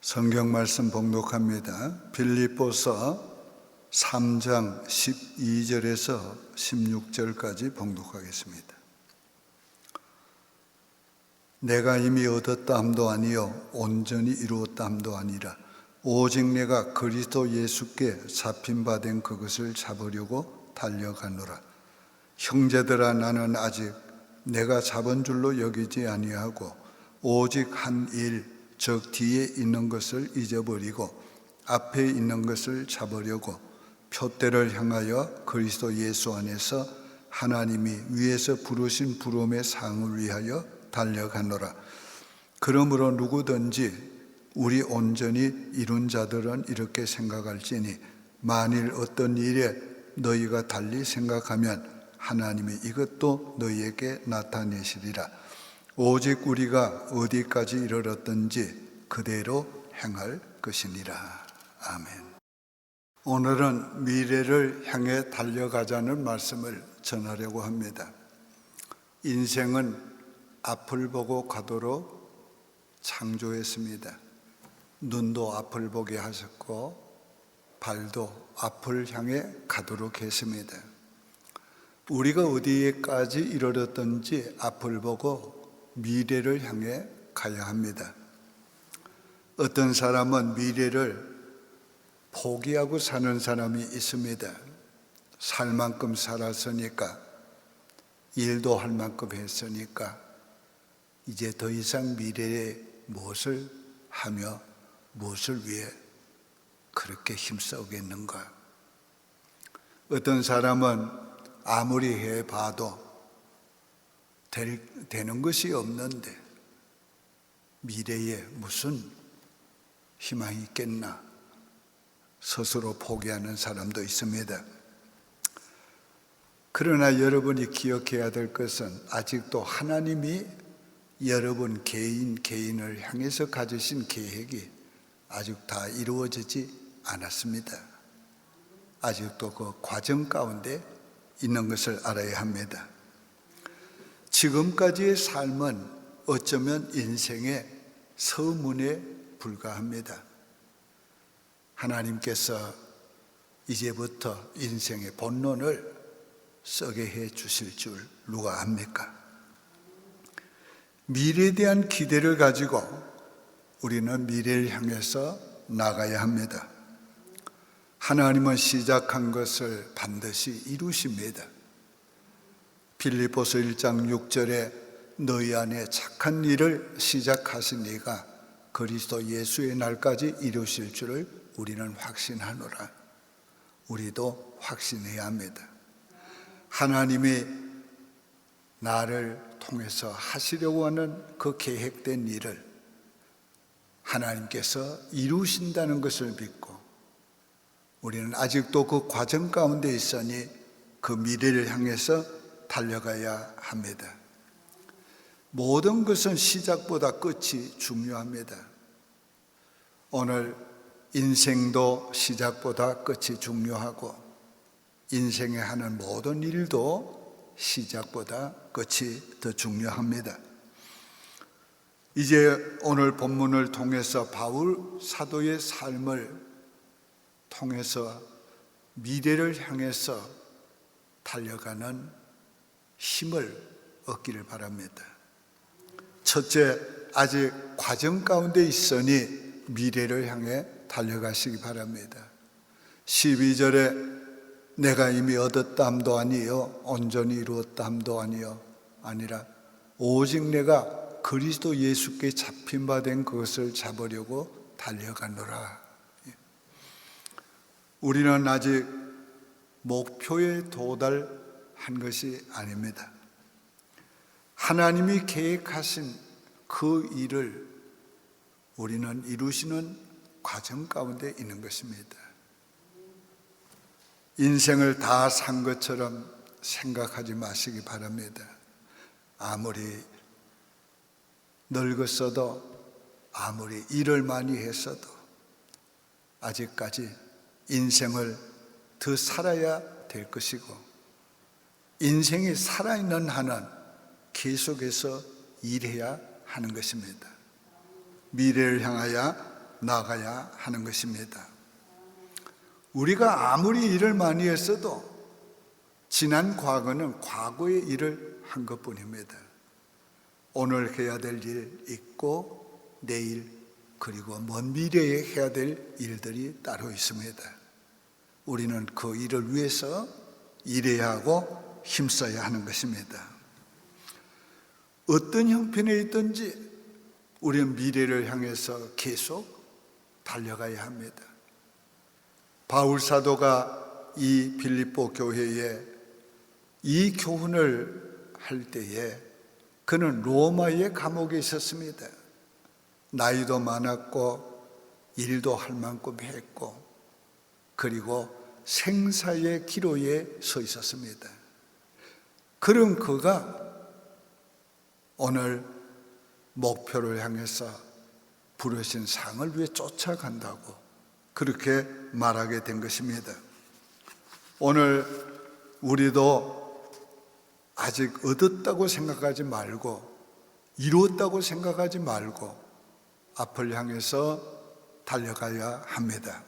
성경 말씀 봉독합니다. 빌립보서 3장 12절에서 16절까지 봉독하겠습니다. 내가 이미 얻었다 함도 아니요 온전히 이루었다 함도 아니라 오직 내가 그리스도 예수께 잡힌 바 된 그것을 잡으려고 달려가노라. 형제들아, 나는 아직 내가 잡은 줄로 여기지 아니하고 오직 한 일, 즉 뒤에 있는 것을 잊어버리고 앞에 있는 것을 잡으려고 표대를 향하여 그리스도 예수 안에서 하나님이 위에서 부르신 부름의 상을 위하여 달려가노라. 그러므로 누구든지 우리 온전히 이룬 자들은 이렇게 생각할지니 만일 어떤 일에 너희가 달리 생각하면 하나님이 이것도 너희에게 나타내시리라. 오직 우리가 어디까지 이르렀든지 그대로 행할 것이니라. 아멘. 오늘은 미래를 향해 달려가자는 말씀을 전하려고 합니다. 인생은 앞을 보고 가도록 창조했습니다. 눈도 앞을 보게 하셨고 발도 앞을 향해 가도록 했습니다. 우리가 어디에까지 이르렀든지 앞을 보고 미래를 향해 가야 합니다. 어떤 사람은 미래를 포기하고 사는 사람이 있습니다. 살 만큼 살았으니까, 일도 할 만큼 했으니까 이제 더 이상 미래에 무엇을 하며 무엇을 위해 그렇게 힘써오겠는가. 어떤 사람은 아무리 해봐도 되는 것이 없는데 미래에 무슨 희망이 있겠나 스스로 포기하는 사람도 있습니다. 그러나 여러분이 기억해야 될 것은 아직도 하나님이 여러분 개인을 향해서 가지신 계획이 아직 다 이루어지지 않았습니다. 아직도 그 과정 가운데 있는 것을 알아야 합니다. 지금까지의 삶은 어쩌면 인생의 서문에 불과합니다. 하나님께서 이제부터 인생의 본론을 쓰게 해 주실 줄 누가 압니까? 미래에 대한 기대를 가지고 우리는 미래를 향해서 나가야 합니다. 하나님은 시작한 것을 반드시 이루십니다. 빌립보서 1장 6절에 너희 안에 착한 일을 시작하신 이가 그리스도 예수의 날까지 이루실 줄을 우리는 확신하노라. 우리도 확신해야 합니다. 하나님이 나를 통해서 하시려고 하는 그 계획된 일을 하나님께서 이루신다는 것을 믿고 우리는 아직도 그 과정 가운데 있으니 그 미래를 향해서 달려가야 합니다. 모든 것은 시작보다 끝이 중요합니다. 오늘 인생도 시작보다 끝이 중요하고 인생에 하는 모든 일도 시작보다 끝이 더 중요합니다. 이제 오늘 본문을 통해서 바울 사도의 삶을 통해서 미래를 향해서 달려가는 힘을 얻기를 바랍니다. 첫째, 아직 과정 가운데 있으니 미래를 향해 달려가시기 바랍니다. 12절에 내가 이미 얻었다 함도 아니요 온전히 이루었다 함도 아니라 오직 내가 그리스도 예수께 잡힌 바 된 그것을 잡으려고 달려가노라. 우리는 아직 목표에 도달한 것이 아닙니다. 하나님이 계획하신 그 일을 우리는 이루시는 과정 가운데 있는 것입니다. 인생을 다 산 것처럼 생각하지 마시기 바랍니다. 아무리 늙었어도 아무리 일을 많이 했어도 아직까지 인생을 더 살아야 될 것이고 인생이 살아있는 한은 계속해서 일해야 하는 것입니다. 미래를 향하여 나가야 하는 것입니다. 우리가 아무리 일을 많이 했어도 지난 과거는 과거의 일을 한 것뿐입니다. 오늘 해야 될 일 있고 내일 그리고 먼 미래에 해야 될 일들이 따로 있습니다. 우리는 그 일을 위해서 일해야 하고 힘써야 하는 것입니다. 어떤 형편에 있든지 우리는 미래를 향해서 계속 달려가야 합니다. 바울 사도가 이 빌립보 교회에 이 교훈을 할 때에 그는 로마의 감옥에 있었습니다. 나이도 많았고 일도 할 만큼 했고 그리고 생사의 기로에 서 있었습니다. 그런 그가 오늘 목표를 향해서 부르신 상을 위해 쫓아간다고 그렇게 말하게 된 것입니다. 오늘 우리도 아직 얻었다고 생각하지 말고 이루었다고 생각하지 말고 앞을 향해서 달려가야 합니다.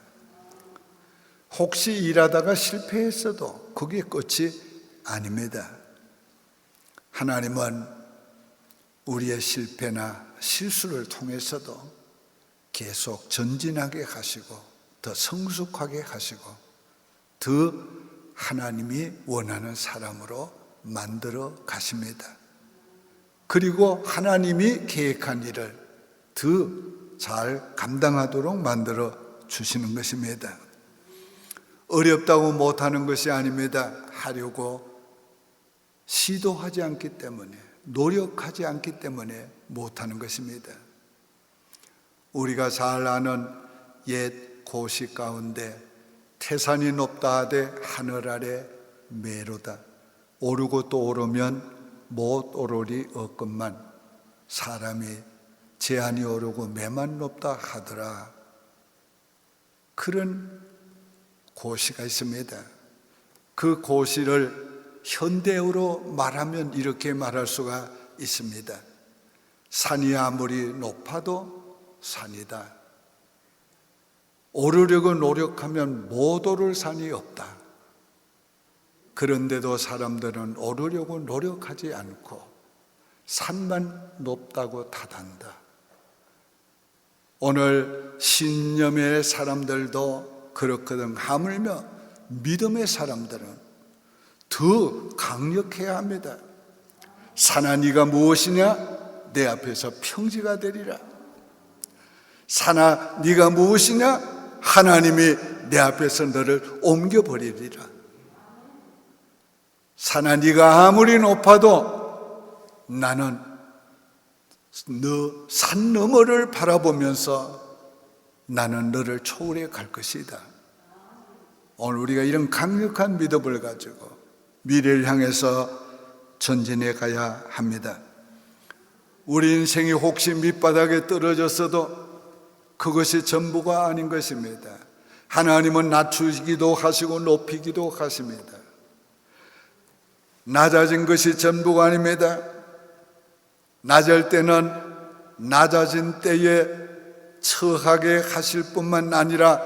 혹시 일하다가 실패했어도 그게 끝이 아닙니다. 하나님은 우리의 실패나 실수를 통해서도 계속 전진하게 하시고 더 성숙하게 하시고 더 하나님이 원하는 사람으로 만들어 가십니다. 그리고 하나님이 계획한 일을 더 잘 감당하도록 만들어 주시는 것입니다. 어렵다고 못하는 것이 아닙니다. 하려고 시도하지 않기 때문에 노력하지 않기 때문에 못하는 것입니다. 우리가 잘 아는 옛 고시 가운데 태산이 높다 하되 하늘 아래 매로다 오르고 또 오르면 못 오르리 없건만 사람이 재안이 오르고 매만 높다 하더라. 그런 고시가 있습니다. 그 고시를 현대어로 말하면 이렇게 말할 수가 있습니다. 산이 아무리 높아도 산이다. 오르려고 노력하면 못 오를 산이 없다. 그런데도 사람들은 오르려고 노력하지 않고 산만 높다고 탓한다. 오늘 신념의 사람들도 그렇거든. 하물며 믿음의 사람들은 더 강력해야 합니다. 산아 네가 무엇이냐? 내 앞에서 평지가 되리라. 산아 네가 무엇이냐? 하나님이 내 앞에서 너를 옮겨버리리라. 산아 네가 아무리 높아도 나는 너 산 너머를 바라보면서 나는 너를 초월해 갈 것이다. 오늘 우리가 이런 강력한 믿음을 가지고 미래를 향해서 전진해 가야 합니다. 우리 인생이 혹시 밑바닥에 떨어졌어도 그것이 전부가 아닌 것입니다. 하나님은 낮추기도 하시고 높이기도 하십니다. 낮아진 것이 전부가 아닙니다. 낮을 때는 낮아진 때에 처하게 하실 뿐만 아니라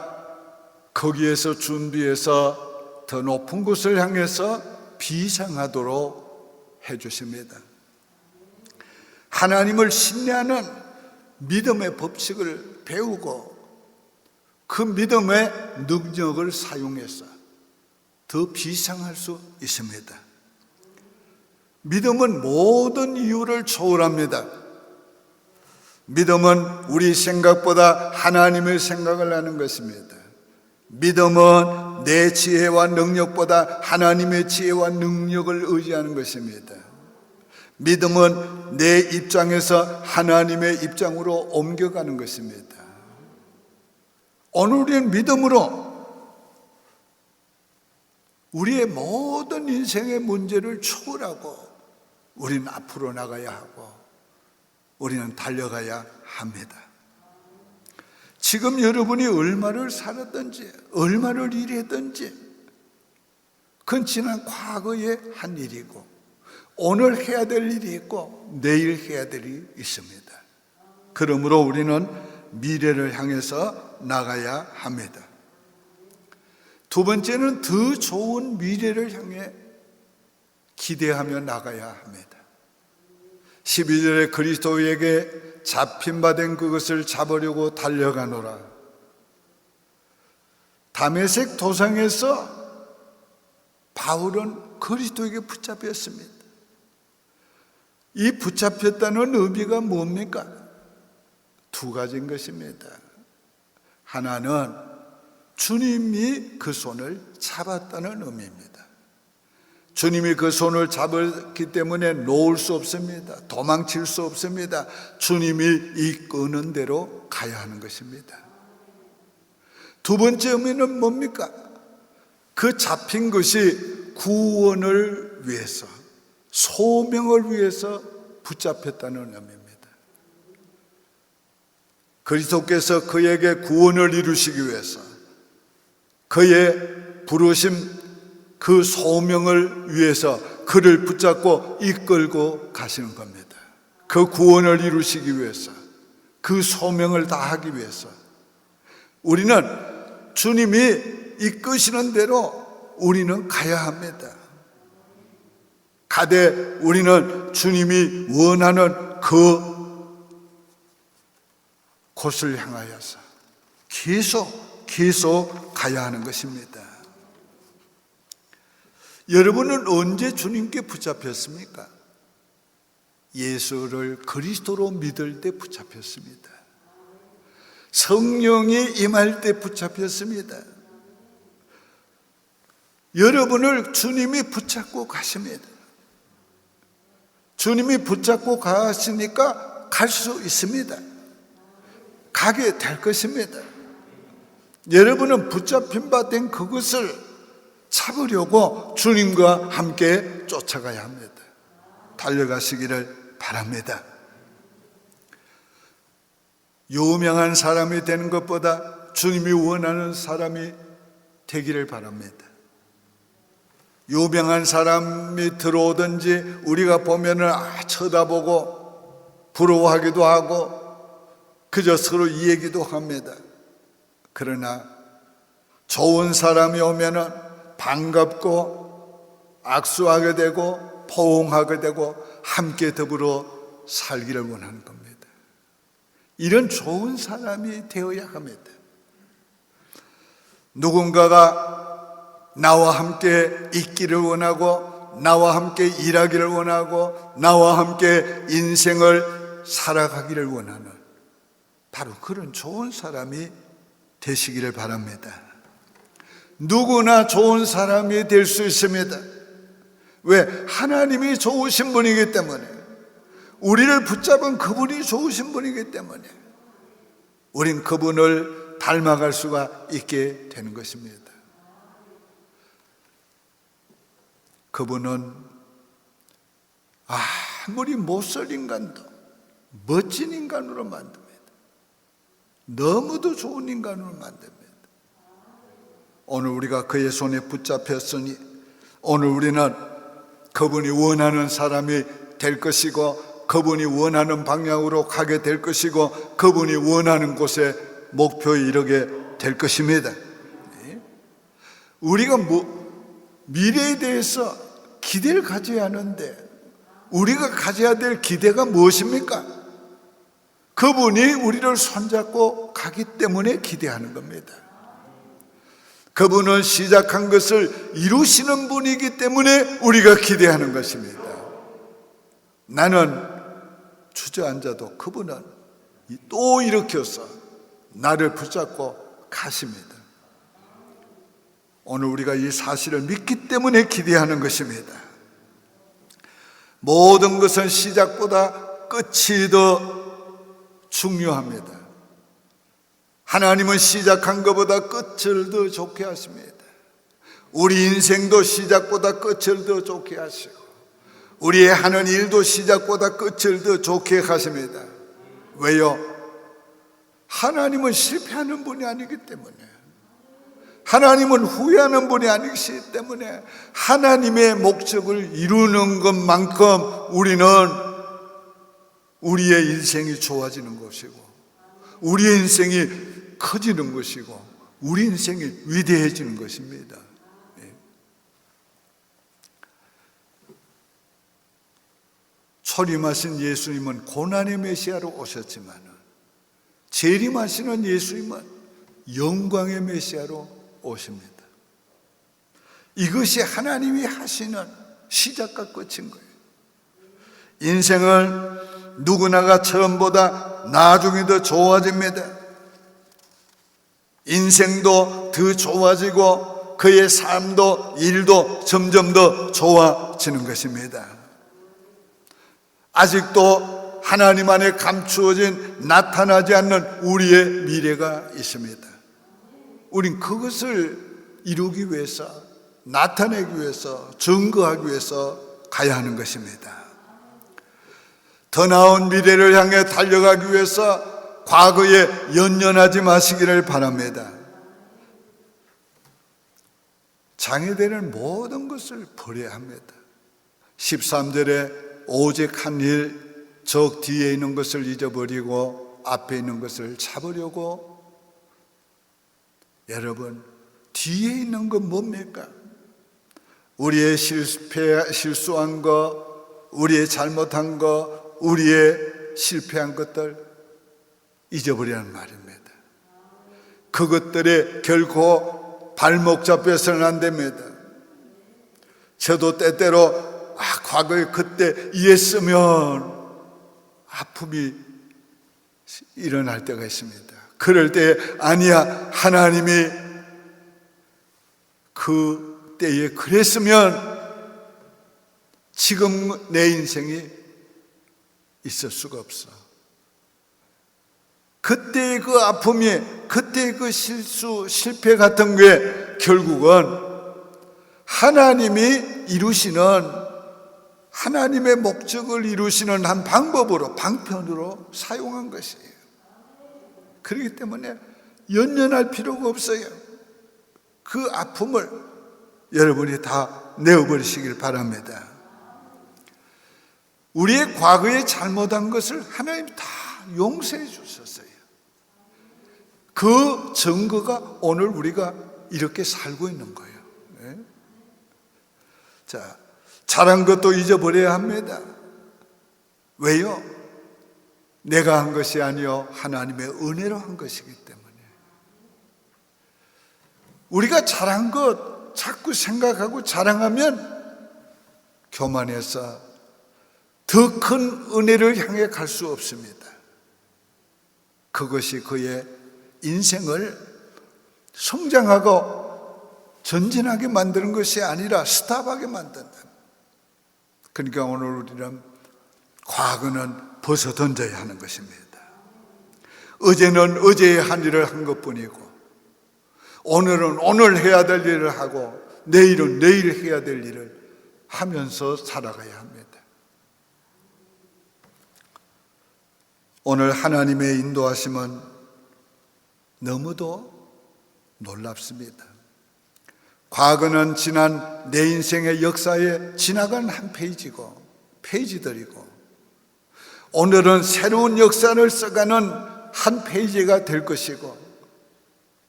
거기에서 준비해서 더 높은 곳을 향해서 비상하도록 해주십니다. 하나님을 신뢰하는 믿음의 법칙을 배우고 그 믿음의 능력을 사용해서 더 비상할 수 있습니다. 믿음은 모든 이유를 초월합니다. 믿음은 우리 생각보다 하나님의 생각을 하는 것입니다. 믿음은 내 지혜와 능력보다 하나님의 지혜와 능력을 의지하는 것입니다. 믿음은 내 입장에서 하나님의 입장으로 옮겨가는 것입니다. 오늘 우리는 믿음으로 우리의 모든 인생의 문제를 초월하고 우리는 앞으로 나가야 하고 우리는 달려가야 합니다. 지금 여러분이 얼마를 살았든지 얼마를 일했든지 그건 지난 과거의 한 일이고 오늘 해야 될 일이 있고 내일 해야 될 일이 있습니다. 그러므로 우리는 미래를 향해서 나가야 합니다. 두 번째는 더 좋은 미래를 향해 기대하며 나가야 합니다. 12절에 그리스도에게 잡힌 바 된 그것을 잡으려고 달려가노라. 다메섹 도상에서 바울은 그리스도에게 붙잡혔습니다. 이 붙잡혔다는 의미가 뭡니까? 두 가지인 것입니다. 하나는 주님이 그 손을 잡았다는 의미입니다. 주님이 그 손을 잡았기 때문에 놓을 수 없습니다. 도망칠 수 없습니다. 주님이 이끄는 대로 가야 하는 것입니다. 두 번째 의미는 뭡니까? 그 잡힌 것이 구원을 위해서, 소명을 위해서 붙잡혔다는 의미입니다. 그리스도께서 그에게 구원을 이루시기 위해서 그의 부르심 그 소명을 위해서 그를 붙잡고 이끌고 가시는 겁니다. 그 구원을 이루시기 위해서, 그 소명을 다하기 위해서 우리는 주님이 이끄시는 대로 우리는 가야 합니다. 가되 우리는 주님이 원하는 그 곳을 향하여서 계속 가야 하는 것입니다. 여러분은 언제 주님께 붙잡혔습니까? 예수를 그리스도로 믿을 때 붙잡혔습니다. 성령이 임할 때 붙잡혔습니다. 여러분을 주님이 붙잡고 가십니다. 주님이 붙잡고 가시니까 갈 수 있습니다. 가게 될 것입니다. 여러분은 붙잡힌 바 된 그것을 잡으려고 주님과 함께 쫓아가야 합니다. 달려가시기를 바랍니다. 유명한 사람이 되는 것보다 주님이 원하는 사람이 되기를 바랍니다. 유명한 사람이 들어오든지 우리가 보면은 쳐다보고 부러워하기도 하고 그저 서로 이 얘기도 합니다. 그러나 좋은 사람이 오면은 반갑고 악수하게 되고 포옹하게 되고 함께 더불어 살기를 원하는 겁니다. 이런 좋은 사람이 되어야 합니다. 누군가가 나와 함께 있기를 원하고 나와 함께 일하기를 원하고 나와 함께 인생을 살아가기를 원하는 바로 그런 좋은 사람이 되시기를 바랍니다. 누구나 좋은 사람이 될 수 있습니다. 왜? 하나님이 좋으신 분이기 때문에, 우리를 붙잡은 그분이 좋으신 분이기 때문에 우린 그분을 닮아갈 수가 있게 되는 것입니다. 그분은 아무리 못살 인간도 멋진 인간으로 만듭니다. 너무도 좋은 인간으로 만듭니다. 오늘 우리가 그의 손에 붙잡혔으니 오늘 우리는 그분이 원하는 사람이 될 것이고 그분이 원하는 방향으로 가게 될 것이고 그분이 원하는 곳에 목표에 이르게 될 것입니다. 우리가 미래에 대해서 기대를 가져야 하는데 우리가 가져야 될 기대가 무엇입니까? 그분이 우리를 손잡고 가기 때문에 기대하는 겁니다. 그분은 시작한 것을 이루시는 분이기 때문에 우리가 기대하는 것입니다. 나는 주저앉아도 그분은 또 일으켜서 나를 붙잡고 가십니다. 오늘 우리가 이 사실을 믿기 때문에 기대하는 것입니다. 모든 것은 시작보다 끝이 더 중요합니다. 하나님은 시작한 것보다 끝을 더 좋게 하십니다. 우리 인생도 시작보다 끝을 더 좋게 하시고 우리의 하는 일도 시작보다 끝을 더 좋게 하십니다. 왜요? 하나님은 실패하는 분이 아니기 때문에, 하나님은 후회하는 분이 아니기 때문에 하나님의 목적을 이루는 것만큼 우리는 우리의 인생이 좋아지는 것이고 우리의 인생이 커지는 것이고 우리 인생이 위대해지는 것입니다. 초림하신 예수님은 고난의 메시아로 오셨지만 재림하시는 예수님은 영광의 메시아로 오십니다. 이것이 하나님이 하시는 시작과 끝인 거예요. 인생은 누구나가 처음보다 나중에 더 좋아집니다. 인생도 더 좋아지고 그의 삶도 일도 점점 더 좋아지는 것입니다. 아직도 하나님 안에 감추어진 나타나지 않는 우리의 미래가 있습니다. 우린 그것을 이루기 위해서, 나타내기 위해서, 증거하기 위해서 가야 하는 것입니다. 더 나은 미래를 향해 달려가기 위해서 과거에 연연하지 마시기를 바랍니다. 장애되는 모든 것을 버려야 합니다. 13절에 오직 한 일, 적 뒤에 있는 것을 잊어버리고 앞에 있는 것을 잡으려고. 여러분, 뒤에 있는 건 뭡니까? 우리의 실수한 거, 우리의 잘못한 거, 우리의 실패한 것들 잊어버리라는 말입니다. 그것들에 결코 발목 잡혀서는 안 됩니다. 저도 때때로 과거에 그때 이랬으면 아픔이 일어날 때가 있습니다. 그럴 때 아니야, 하나님이 그 때에 그랬으면 지금 내 인생이 있을 수가 없어. 그때의 그 아픔이, 그때의 그 실수, 실패 같은 게 결국은 하나님이 이루시는, 하나님의 목적을 이루시는 한 방법으로, 방편으로 사용한 것이에요. 그렇기 때문에 연연할 필요가 없어요. 그 아픔을 여러분이 다 내어버리시길 바랍니다. 우리의 과거에 잘못한 것을 하나님 다 용서해 주셨어요. 그 증거가 오늘 우리가 이렇게 살고 있는 거예요. 네? 자, 잘한 것도 잊어버려야 합니다. 왜요? 내가 한 것이 아니요 하나님의 은혜로 한 것이기 때문에. 우리가 잘한 것 자꾸 생각하고 자랑하면 교만해서 더 큰 은혜를 향해 갈 수 없습니다. 그것이 그의 인생을 성장하고 전진하게 만드는 것이 아니라 스탑하게 만든다. 그러니까 오늘 우리는 과거는 벗어 던져야 하는 것입니다. 어제는 어제의 한 일을 한 것뿐이고 오늘은 오늘 해야 될 일을 하고 내일은 내일 해야 될 일을 하면서 살아가야 합니다. 오늘 하나님의 인도하심은 너무도 놀랍습니다. 과거는 지난 내 인생의 역사에 지나간 한 페이지들이고 오늘은 새로운 역사를 써가는 한 페이지가 될 것이고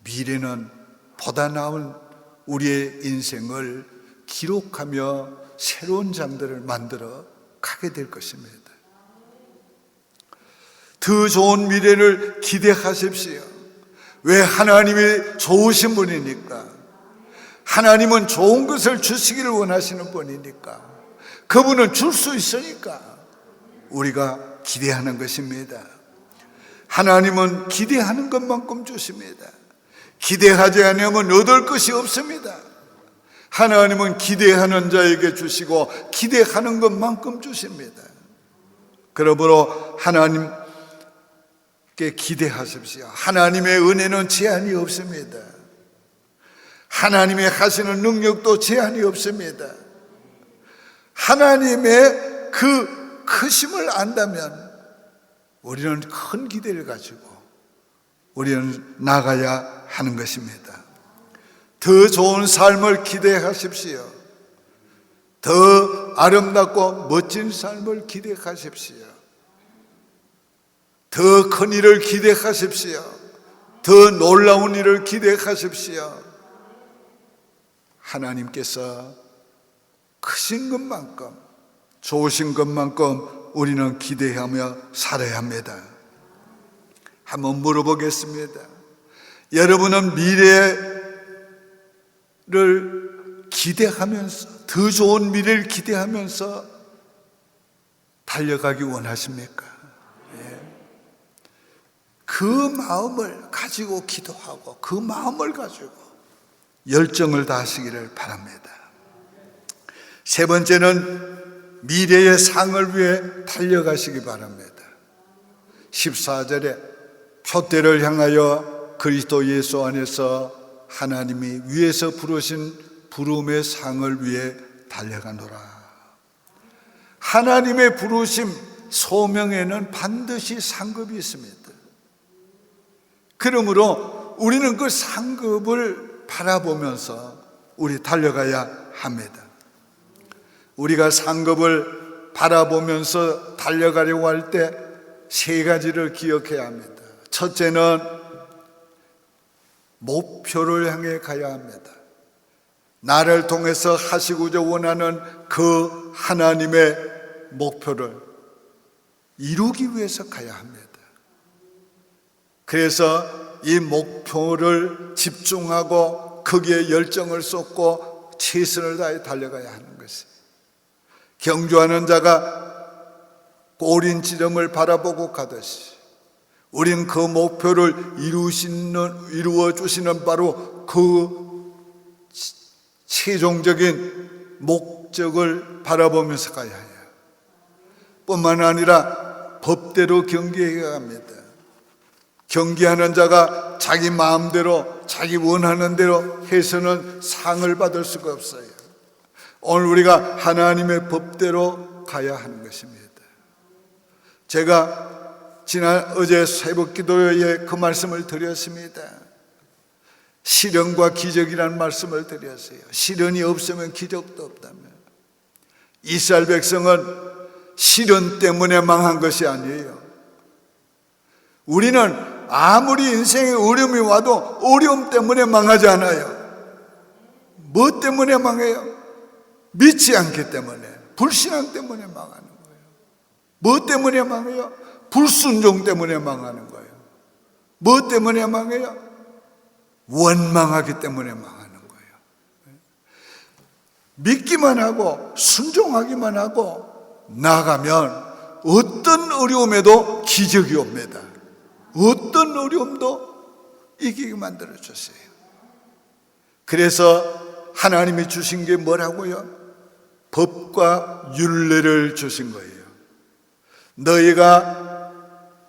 미래는 보다 나은 우리의 인생을 기록하며 새로운 장들을 만들어 가게 될 것입니다. 더 좋은 미래를 기대하십시오. 왜? 하나님이 좋으신 분이니까. 하나님은 좋은 것을 주시기를 원하시는 분이니까. 그분은 줄 수 있으니까 우리가 기대하는 것입니다. 하나님은 기대하는 것만큼 주십니다. 기대하지 않으면 얻을 것이 없습니다. 하나님은 기대하는 자에게 주시고 기대하는 것만큼 주십니다. 그러므로 하나님께 기대하십시오. 하나님의 은혜는 제한이 없습니다. 하나님의 하시는 능력도 제한이 없습니다. 하나님의 그 크심을 안다면 우리는 큰 기대를 가지고 우리는 나가야 하는 것입니다. 더 좋은 삶을 기대하십시오. 더 아름답고 멋진 삶을 기대하십시오. 더 큰 일을 기대하십시오. 더 놀라운 일을 기대하십시오. 하나님께서 크신 것만큼, 좋으신 것만큼 우리는 기대하며 살아야 합니다. 한번 물어보겠습니다. 여러분은 미래를 기대하면서, 더 좋은 미래를 기대하면서 달려가기 원하십니까? 그 마음을 가지고 기도하고 그 마음을 가지고 열정을 다하시기를 바랍니다. 세 번째는 미래의 상을 위해 달려가시기 바랍니다. 14절에 표대를 향하여 그리스도 예수 안에서 하나님이 위에서 부르신 부름의 상을 위해 달려가노라. 하나님의 부르심, 소명에는 반드시 상급이 있습니다. 그러므로 우리는 그 상급을 바라보면서 우리 달려가야 합니다. 우리가 상급을 바라보면서 달려가려고 할 때 세 가지를 기억해야 합니다. 첫째는 목표를 향해 가야 합니다. 나를 통해서 하시고자 원하는 그 하나님의 목표를 이루기 위해서 가야 합니다. 그래서 이 목표를 집중하고 거기에 열정을 쏟고 최선을 다해 달려가야 하는 것이, 경주하는 자가 꼬린지름을 바라보고 가듯이 우린 그 목표를 이루어 주시는 바로 그 최종적인 목적을 바라보면서 가야 해요. 뿐만 아니라 법대로 경기해야 합니다. 경기하는 자가 자기 마음대로, 자기 원하는 대로 해서는 상을 받을 수가 없어요. 오늘 우리가 하나님의 법대로 가야 하는 것입니다. 제가 어제 새벽 기도에 그 말씀을 드렸습니다. 시련과 기적이라는 말씀을 드렸어요. 시련이 없으면 기적도 없다며. 이스라엘 백성은 시련 때문에 망한 것이 아니에요. 우리는 아무리 인생에 어려움이 와도 어려움 때문에 망하지 않아요. 뭐 때문에 망해요? 믿지 않기 때문에, 불신앙 때문에 망하는 거예요. 뭐 때문에 망해요? 불순종 때문에 망하는 거예요. 뭐 때문에 망해요? 원망하기 때문에 망하는 거예요. 믿기만 하고 순종하기만 하고 나가면 어떤 어려움에도 기적이 옵니다. 어떤 어려움도 이기게 만들어 주세요. 그래서 하나님이 주신 게 뭐라고요? 법과 율례를 주신 거예요. 너희가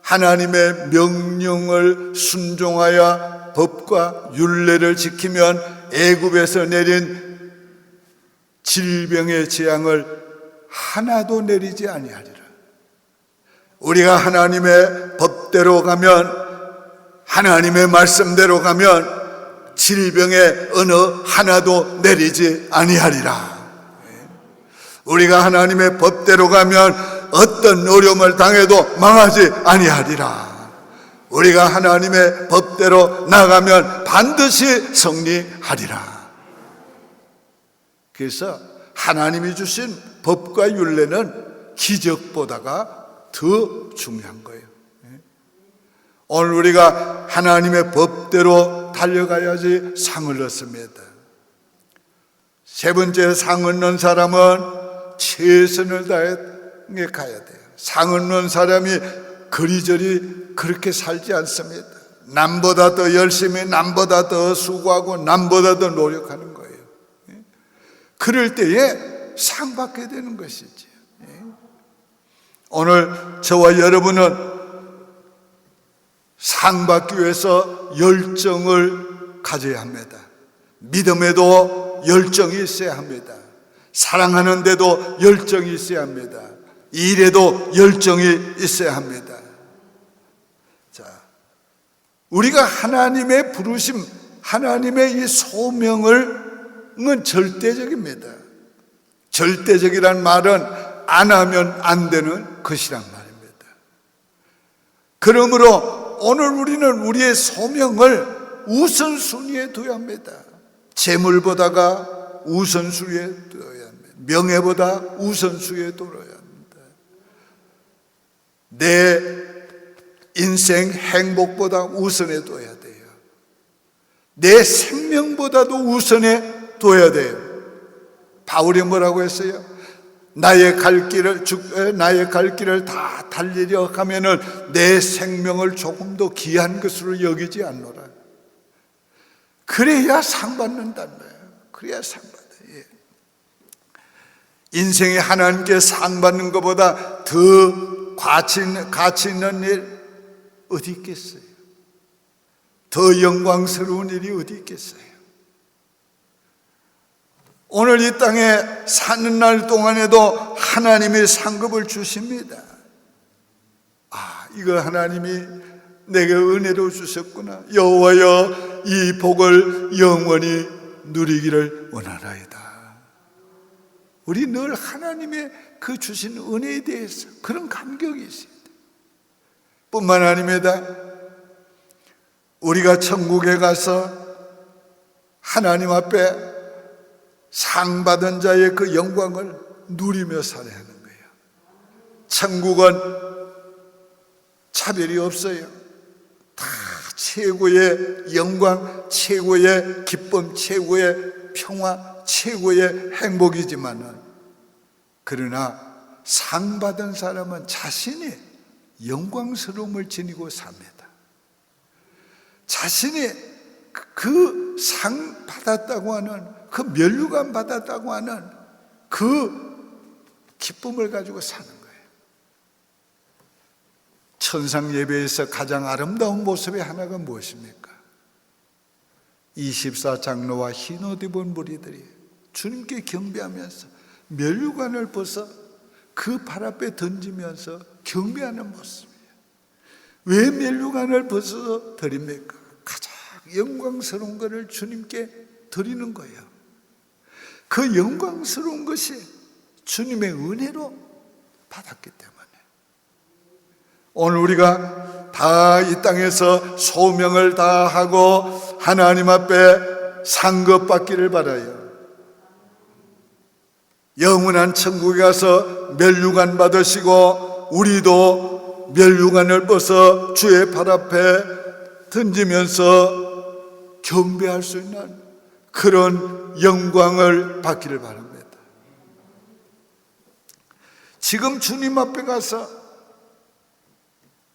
하나님의 명령을 순종하여 법과 율례를 지키면 애굽에서 내린 질병의 재앙을 하나도 내리지 아니하리라. 우리가 하나님의 법대로 가면, 하나님의 말씀대로 가면 질병의 어느 하나도 내리지 아니하리라. 우리가 하나님의 법대로 가면 어떤 어려움을 당해도 망하지 아니하리라. 우리가 하나님의 법대로 나가면 반드시 승리하리라. 그래서 하나님이 주신 법과 율례는 기적보다가 더 중요한 거예요. 오늘 우리가 하나님의 법대로 달려가야지 상을 얻습니다. 세 번째, 상 얻는 사람은 최선을 다해 가야 돼요. 상 얻는 사람이 그리저리 그렇게 살지 않습니다. 남보다 더 열심히, 남보다 더 수고하고 남보다 더 노력하는 거예요. 그럴 때에 상 받게 되는 것이지. 오늘 저와 여러분은 상 받기 위해서 열정을 가져야 합니다. 믿음에도 열정이 있어야 합니다. 사랑하는 데도 열정이 있어야 합니다. 일에도 열정이 있어야 합니다. 자, 우리가 하나님의 부르심, 하나님의 이 소명은 절대적입니다. 절대적이란 말은 안 하면 안 되는 것이란 말입니다. 그러므로 오늘 우리는 우리의 소명을 우선순위에 둬야 합니다. 재물보다가 우선순위에 둬야 합니다. 명예보다 우선순위에 둬야 합니다. 내 인생 행복보다 우선에 둬야 돼요. 내 생명보다도 우선에 둬야 돼요. 바울이 뭐라고 했어요? 나의 갈 길을 다 달리려 하면은 내 생명을 조금 더 귀한 것으로 여기지 않노라. 그래야 상 받는다는 거예요. 그래야 상 받아요. 인생에 하나님께 상 받는 것보다 더 가치 있는 일 어디 있겠어요? 더 영광스러운 일이 어디 있겠어요? 오늘 이 땅에 사는 날 동안에도 하나님이 상급을 주십니다. 이거 하나님이 내게 은혜로 주셨구나. 여호와여, 이 복을 영원히 누리기를 원하나이다. 우리 늘 하나님의 그 주신 은혜에 대해서 그런 감격이 있습니다. 뿐만 아닙니다. 우리가 천국에 가서 하나님 앞에 상 받은 자의 그 영광을 누리며 살아야 하는 거예요. 천국은 차별이 없어요. 다 최고의 영광, 최고의 기쁨, 최고의 평화, 최고의 행복이지만은, 그러나 상 받은 사람은 자신이 영광스러움을 지니고 삽니다. 자신이 그 상 받았다고 하는, 그 면류관 받았다고 하는 그 기쁨을 가지고 사는 거예요. 천상 예배에서 가장 아름다운 모습의 하나가 무엇입니까? 24장로와 흰 옷 입은 무리들이 주님께 경배하면서 면류관을 벗어 그 발 앞에 던지면서 경배하는 모습이에요. 왜 면류관을 벗어서 드립니까? 가장 영광스러운 것을 주님께 드리는 거예요. 그 영광스러운 것이 주님의 은혜로 받았기 때문에 오늘 우리가 다 이 땅에서 소명을 다하고 하나님 앞에 상급받기를 바라요. 영원한 천국에 가서 면류관 받으시고 우리도 면류관을 벗어 주의 발 앞에 던지면서 경배할 수 있는 그런 영광을 받기를 바랍니다. 지금 주님 앞에 가서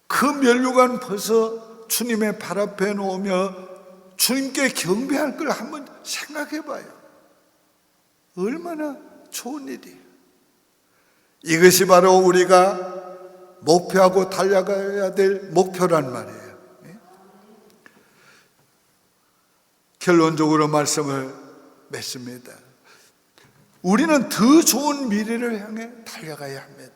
그 면류관 벗어 주님의 발 앞에 놓으며 주님께 경배할 걸 한번 생각해 봐요. 얼마나 좋은 일이에요. 이것이 바로 우리가 목표하고 달려가야 될 목표란 말이에요. 결론적으로 말씀을 맺습니다. 우리는 더 좋은 미래를 향해 달려가야 합니다.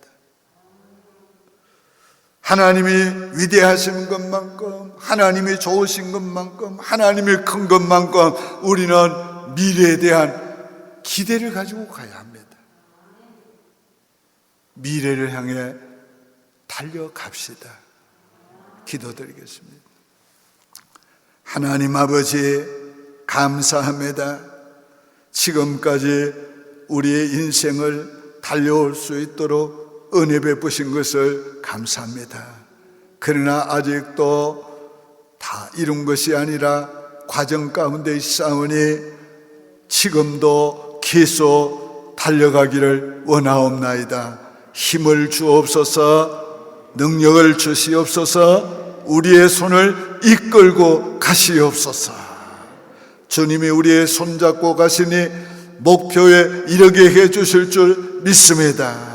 하나님이 위대하신 것만큼, 하나님이 좋으신 것만큼, 하나님이 큰 것만큼 우리는 미래에 대한 기대를 가지고 가야 합니다. 미래를 향해 달려갑시다. 기도드리겠습니다. 하나님 아버지, 감사합니다. 지금까지 우리의 인생을 달려올 수 있도록 은혜 베푸신 것을 감사합니다. 그러나 아직도 다 이룬 것이 아니라 과정 가운데 있사오니 지금도 계속 달려가기를 원하옵나이다. 힘을 주옵소서, 능력을 주시옵소서, 우리의 손을 이끌고 가시옵소서. 주님이 우리의 손잡고 가시니 목표에 이르게 해 주실 줄 믿습니다.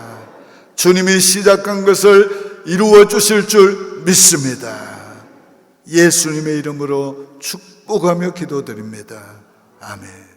주님이 시작한 것을 이루어 주실 줄 믿습니다. 예수님의 이름으로 축복하며 기도드립니다. 아멘.